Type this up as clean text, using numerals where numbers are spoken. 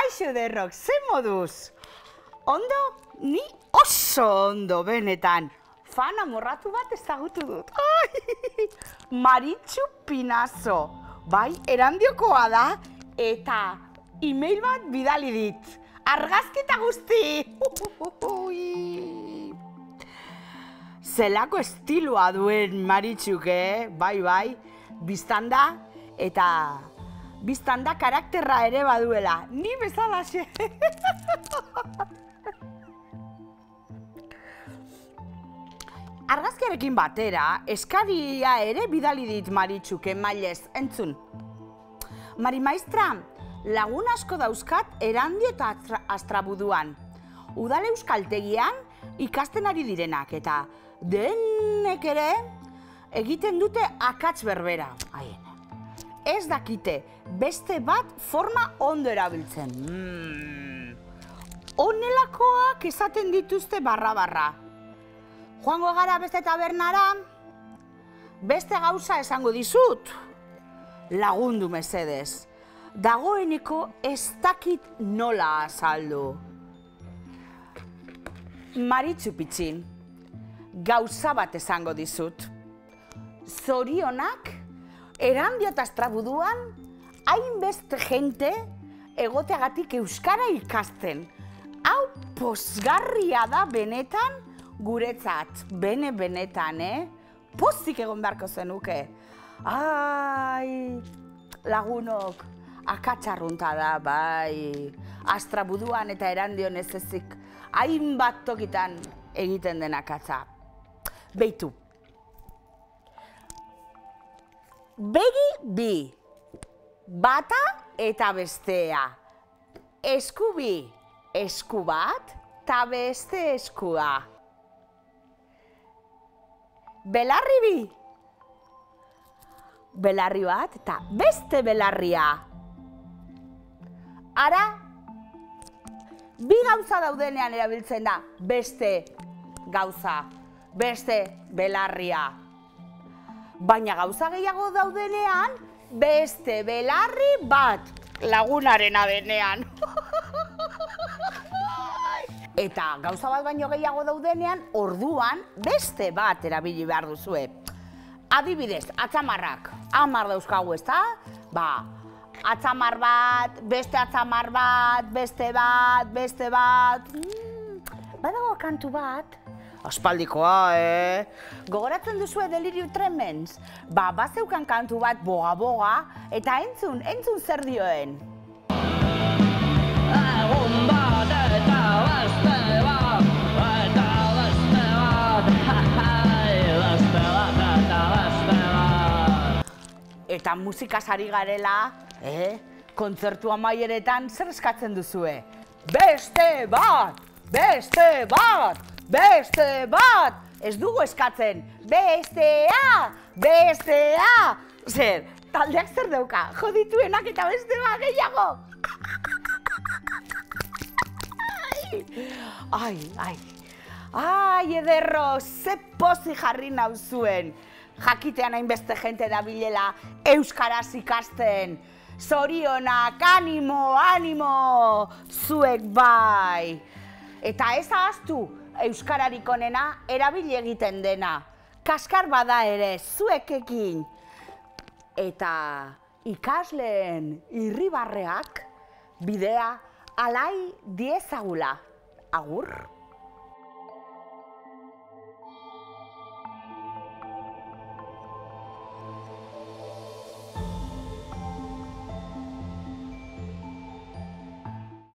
Kaixo ederrok, ze moduz? Ondo? Ni oso ondo benetan. Fan amorratu bat ezagutu dut. Maritxu Pinazo. Bai, Erandiokoa da eta e-mail bat bidali dit. Argazkita guzti! Zelako estiloa duen Maritxuk, bai, biztanda eta biztanda karakterra ere baduela. Ni bezalaxe! Argazkiarekin batera, eskaria ere bidali dit Maritxuk emailez, entzun. Mari maistra, lagun asko dauzkat Erandio eta Astrabuduan. Udal euskaltegian ikasten ari direnak eta denek ere egiten dute akats berbera. Ez dakite, beste bat forma ondo erabiltzen. Honelakoak esaten dituzte barra-barra. Joango gara beste tabernara, beste gauza esango dizut. Lagundu mesedez. Dagoeneko ez dakit nola azaldu. Maritxu pitxin, gauza bat esango dizut. Zorionak, Erandio eta Astrabuduan, hainbeste jente egoteagatik euskara ikasten. Hau pozgarria da benetan guretzat. Benetan, Pozik egon beharko zenuke. Ai, lagunok, akatsarrunta da, bai. Astrabuduan eta Erandion ez ezik, hainbat tokitan egiten den akatsa. Beitu. Begi bi. Bata eta bestea. Esku bi. Esku bat eta beste eskua. Belarri bi. Belarri bat eta beste belarria. Ara, bi gauza daudenean erabiltzen da beste gauza, beste belarria. Baina gauza gehiago daudenean, beste belarri bat lagunarena denean. Eta gauza bat baino gehiago daudenean, orduan beste bat erabili behar duzue. Adibidez, atzamarrak. 10 dauzkagu, ezta? Atzamar bat, beste atzamar bat, beste bat, beste bat. Badago kantu bat. Aspaldikoa, Gogoratzen duzue Delirium Tremens? Bazeukan kantu bat boga-boga, eta entzun zer dioen. Egun bat eta beste bat, eta beste bat, beste bat eta beste bat. Eta musikaz ari garela, kontzertu amaieretan zer eskatzen duzue? Beste bat, beste bat, beste bat! Ez dugu eskatzen, bestea, bestea! Zer, taldeak zer dauka, jodituenak eta beste bat gehiago! Ai, ederro, ze pozik jarri nauzuen. Jakitean hainbeste jente dabilela euskaraz ikasten. Zorionak, animo, animo, zuek bai. Eta ez ahaztu, euskararik onena erabili egiten dena. Kaskar bada ere, zuekekin. Eta ikasleen irribarreak bidea alai diezagula. Agur.